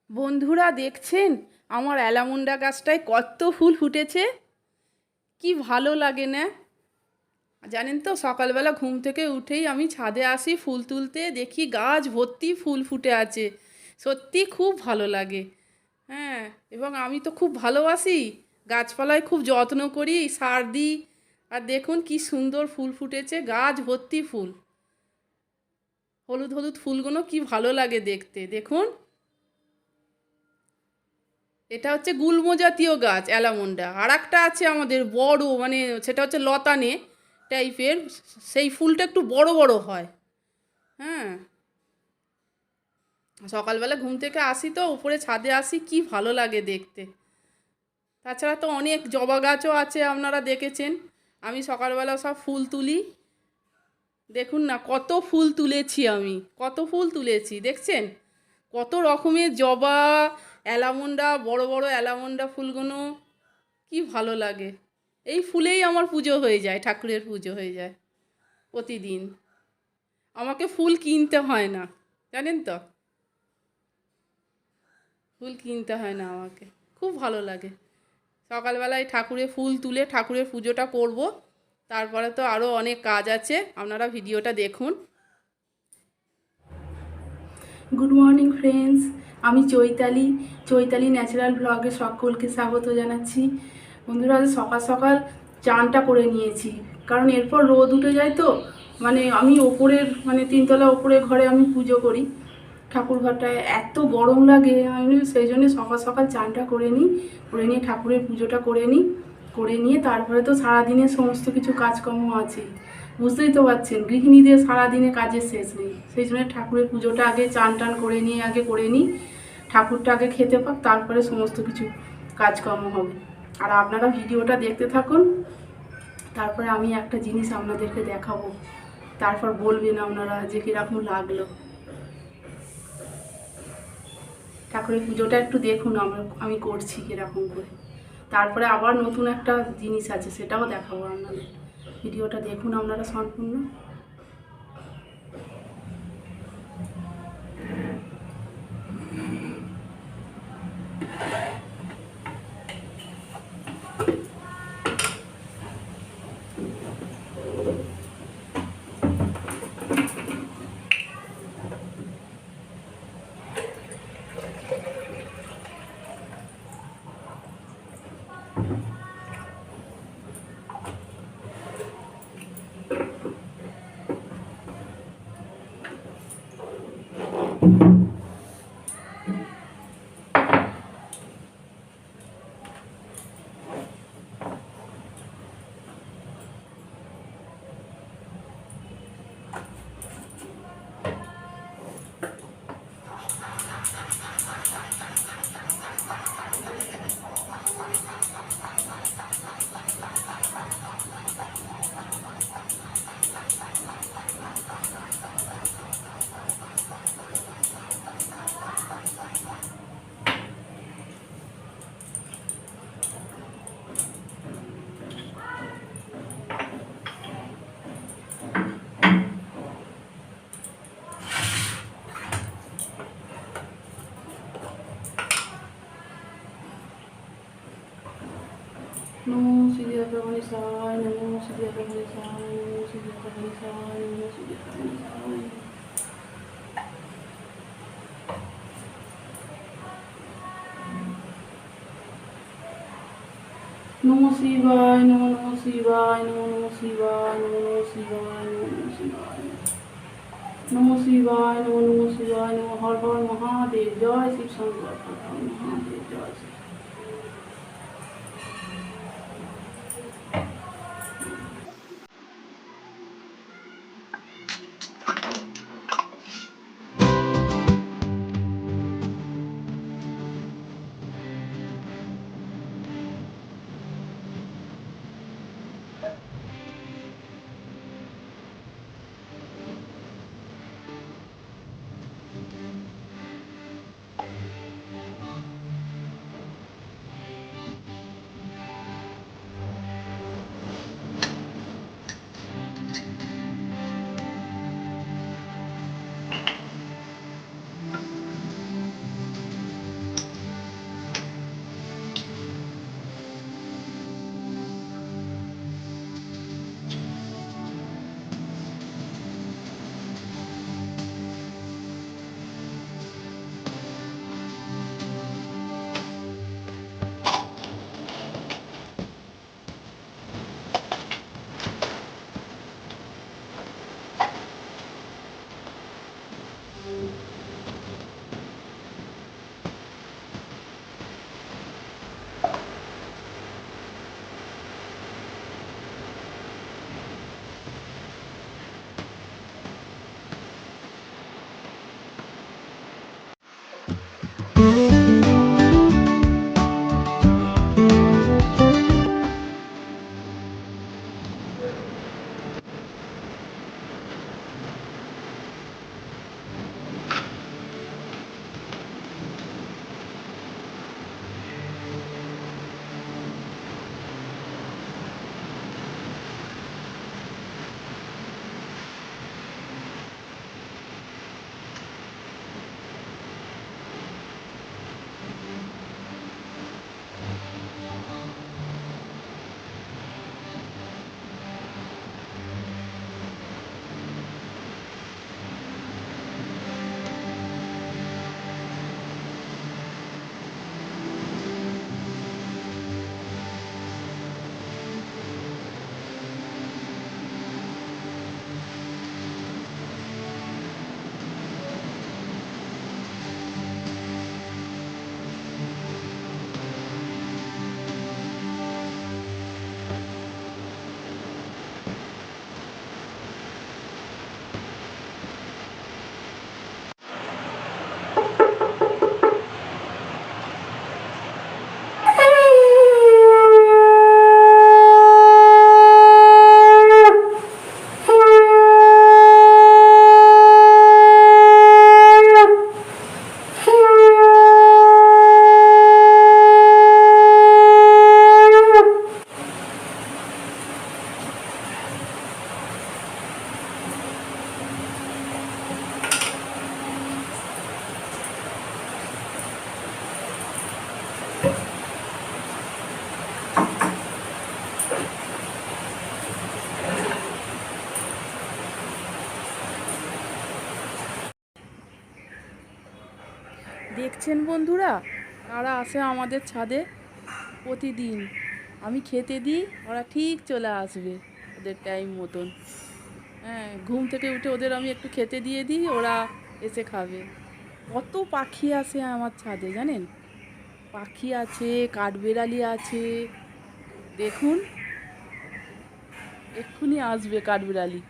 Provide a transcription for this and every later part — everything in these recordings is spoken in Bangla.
বন্ধুরা দেখছেন আমার অ্যালামুন্ডা গাছটায় কত ফুল ফুটেছে। কি ভালো লাগে না? জানেন তো, সকালবেলা ঘুম থেকে উঠেই আমি ছাদে আসি ফুল তুলতে, দেখি গাছ ভর্তি ফুল ফুটে আছে। সত্যি খুব ভালো লাগে। হ্যাঁ, এবং আমি তো খুব ভালোবাসি গাছপালায়, খুব যত্ন করি, সার দিই। আর দেখুন কি সুন্দর ফুল ফুটেছে, গাছ ভর্তি ফুল। হলুদ হলুদ ফুলগুলো কি ভালো লাগে দেখতে, দেখুন। এটা হচ্ছে গুল্ম জাতীয় গাছ অ্যালামন্ডা। আর একটা আছে আমাদের বড়, মানে সেটা হচ্ছে লতানে টাইপের। সেই ফুলটা একটু বড় বড় হয়। হ্যাঁ, সকালবেলা ঘুম থেকে আসি তো উপরে ছাদে আসি, কি ভালো লাগে দেখতে। তাছাড়া তো অনেক জবা গাছও আছে, আপনারা দেখেছেন। আমি সকালবেলা সব ফুল তুলি। দেখুন না কত ফুল তুলেছি, আমি কত ফুল তুলেছি দেখছেন। কত রকমের জবা, অ্যালামন্ডা, বড় বড় অ্যালামন্ডা ফুলগুলো কি ভালো লাগে। এই ফুলেই আমার পুজো হয়ে যায়, ঠাকুরের পুজো হয়ে যায় প্রতিদিন। আমাকে ফুল কিনতে হয় না, জানেন তো। ফুল কিনতে হয় না আমাকে। খুব ভালো লাগে সকালবেলায় ঠাকুরের ফুল তুলে ঠাকুরের পুজোটা করব। তারপরে তো আরও অনেক কাজ আছে, আপনারা ভিডিওটা দেখুন। গুড মর্নিং ফ্রেন্ডস, আমি চৈতালি। চৈতালি ন্যাচারাল ব্লগে সকলকে স্বাগত জানাচ্ছি। বন্ধুরা, আজ সকাল সকাল চানটা করে নিয়েছি, কারণ এরপর রোদ উঠে যায় তো। মানে আমি ওপরের, মানে তিনতলা ওপরে ঘরে আমি পুজো করি। ঠাকুর ঘরটায় এত গরম লাগে, আমি সেই জন্য সকাল সকাল চানটা করে নিই। করে নিয়ে ঠাকুরের পুজোটা করে নিই। করে নিয়ে তারপরে তো সারাদিনের সমস্ত কিছু কাজকর্ম আছে। বুঝতেই তো পারছেন, গৃহিণীদের সারাদিনে কাজের শেষ নেই। সেই জন্য ঠাকুরের পুজোটা আগে চান টান করে নিয়ে আগে করে নিই। ঠাকুরটা আগে খেতে পাক, তারপরে সমস্ত কিছু কাজকর্ম হবে। আর আপনারা ভিডিওটা দেখতে থাকুন। তারপরে আমি একটা জিনিস আপনাদেরকে দেখাবো, তারপর বলবেন আপনারা যে কীরকম লাগলো। ঠাকুরের পুজোটা একটু দেখুন আমি করছি কীরকম করে। তারপরে আবার নতুন একটা জিনিস আছে, সেটাও দেখাবো আপনাদের। ভিডিওটা দেখুন আপনারা সম্পূর্ণ। নমো শ্রীদেবতা গণেশায়, নমো শ্রীদেবতা গণেশায়, নমো শ্রীদেবতা গণেশায়, নমো শ্রীদেবতা গণেশায়। নমো শিবায়, নমো নমো শিবায়, নমো নমো শিবায়, নমো নমো শিবায়, নমো নমো শিবায়, নমো শিবায়, নমো নমো শিবায়, নমো হর হর মহাদেব। জয় শিব শঙ্কর, হর হর মহাদেব, জয় শিব। দেখছেন বন্ধুরা, তারা আসে আমাদের ছাদে প্রতিদিন। আমি খেতে দিই, ওরা ঠিক চলে আসবে ওদের টাইম মতন। হ্যাঁ, ঘুম থেকে উঠে ওদের আমি একটু খেতে দিয়ে দিই, ওরা এসে খাবে। কত পাখি আসে আমার ছাদে জানেন, পাখি আছে, কাঠবেড়ালি আছে। দেখুন, এক্ষুনি আসবে কাঠবেড়ালি।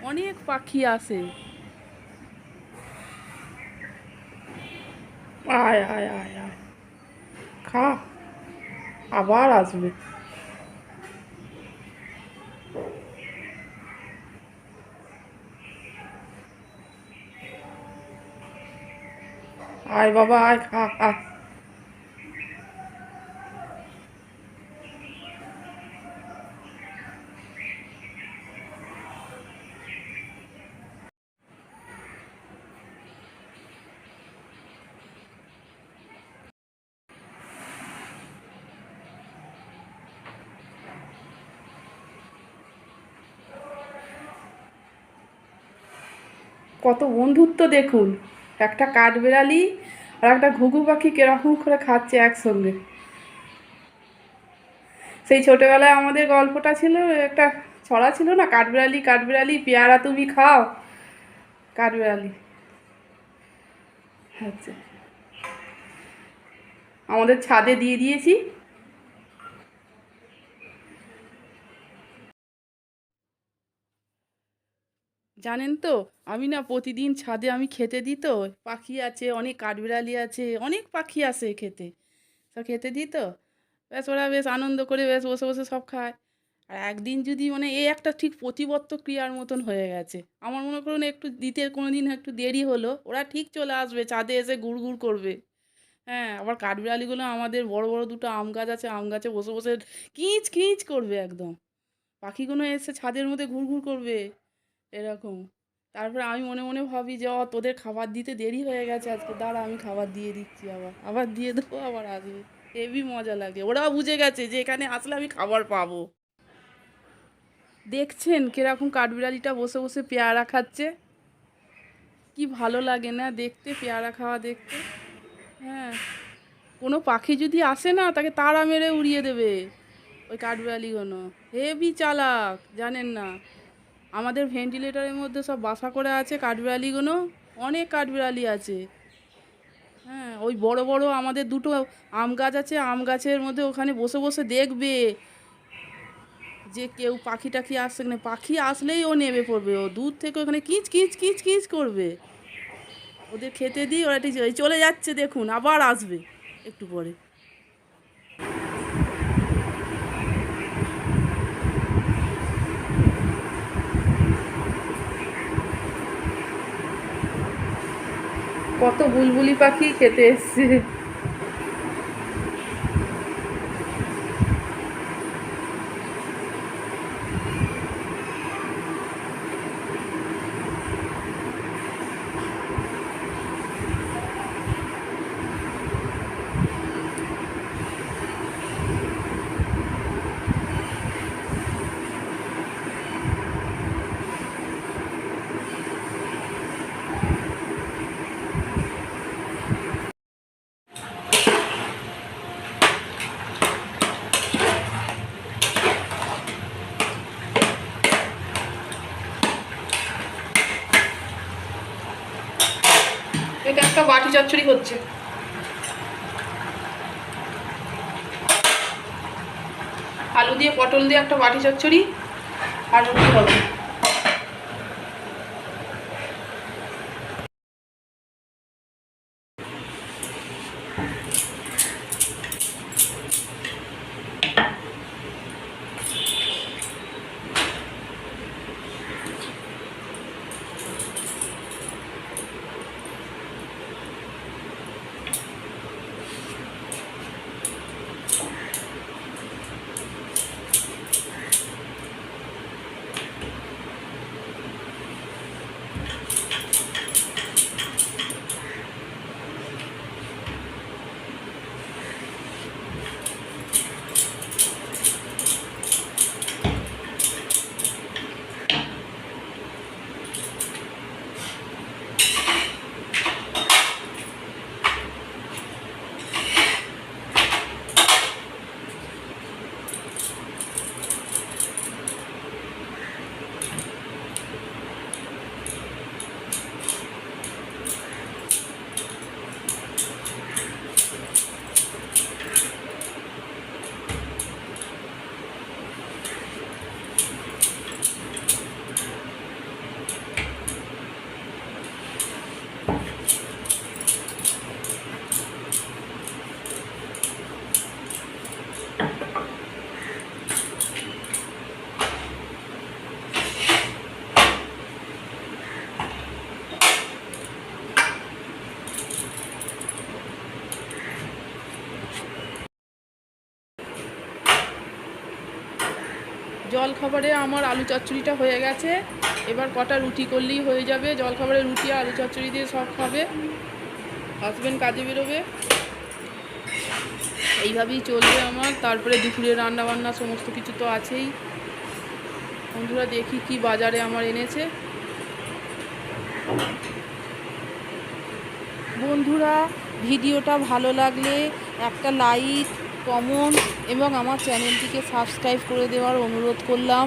অনেক পাখি আসে। আয় আয় আয় আয়, খা, আবার আসবে। আয় বাবা আয়, খা খা। কত বন্ধুত্ব দেখুন, একটা কাঠবেড়ালি আর একটা ঘুঘু পাখি কিরকম করে খাচ্ছে একসঙ্গে। সেই ছোটবেলায় আমাদের গল্পটা ছিল, একটা ছড়া ছিল না, কাঠবেড়ালি কাঠবেড়ালি পেয়ারা তুমি খাও। কাঠবেড়ালি আচ্ছা, আমাদের ছাদে দিয়ে দিয়েছি। জানেন তো, আমি না প্রতিদিন ছাদে আমি খেতে দিই তো, পাখি আছে অনেক, কাঠবিড়ালি আছে অনেক, পাখি আসে খেতে, সব খেতে দিই তো। বেশ ওরা বেশ আনন্দ করে বেশ বসে বসে সব খায়। আর একদিন যদি মানে এই একটা ঠিক প্রতিবত্ত ক্রিয়ার মতন হয়ে গেছে, আমার মনে করুন একটু দিতে কোনো দিন একটু দেরি হলো, ওরা ঠিক চলে আসবে ছাদে এসে গুড় গুড় করবে। হ্যাঁ, আবার কাঠবিড়ালিগুলো আমাদের বড় বড় দুটো আম গাছ আছে, আম গাছে বসে বসে কিচ কিচ করবে একদম। পাখিগুলো এসে ছাদের মধ্যে ঘুরঘুর করবে এরকম। তারপরে আমি মনে মনে ভাবি যে তোদের খাবার দিতে দেরি হয়ে গেছে আজকে, দাঁড়া আমি খাবার দিয়ে দিচ্ছি, আবার আবার দিয়ে দেবো, আবার আসবে। হেবি মজা লাগে, ওরাও বুঝে গেছে যে এখানে আসলে আমি খাবার পাবো। দেখছেন কিরকম কাঠবিড়ালিটা বসে বসে পেয়ারা খাচ্ছে, কি ভালো লাগে না দেখতে, পেয়ারা খাওয়া দেখতে। হ্যাঁ, কোনো পাখি যদি আসে না, তাকে তাড়া মেরে উড়িয়ে দেবে ওই কাঠবিড়ালিগুলো। হেবি চালাক, জানেন না। আমাদের ভেন্টিলেটরের মধ্যে সব বাসা করে আছে কাঠবিড়ালিগুলো, অনেক কাঠবিড়ালি আছে। হ্যাঁ, ওই বড় বড় আমাদের দুটো আম গাছ আছে, আম গাছের মধ্যে ওখানে বসে বসে দেখবে যে কেউ পাখি টাখি আসছে না। পাখি আসলেই ও নেমে পড়বে, ও দূর থেকে ওখানে কিচ কিচ কিচ কিচ করবে। ওদের খেতে দিই, ওরা ঠিক চলে যাচ্ছে, দেখুন আবার আসবে একটু পরে। কত বুলবুলি পাখি খেতে এসছে। এটা একটা বাটি চচ্চড়ি হচ্ছে, আলু দিয়ে পটল দিয়ে একটা বাটি চচ্চড়ি আর রুটি হবে। জলখাবারে আমার আলু চচ্চড়িটা হয়ে গেছে, এবার কটা রুটি করলেই হয়ে যাবে। জলখাবারে রুটি আর আলু চচ্চড়ি দিয়ে সব খাবে, হাজব্যান্ড কাজে বেরোবে, এইভাবেই চলবে আমার। তারপরে দুপুরে রান্না বান্না সমস্ত কিছু তো আছেই। বন্ধুরা দেখি কি বাজারে আমার এনেছে। বন্ধুরা ভিডিওটা ভালো লাগলে একটা লাইক, কমেন্ট এবং আমার চ্যানেলটিকে সাবস্ক্রাইব করে দেওয়ার অনুরোধ করলাম।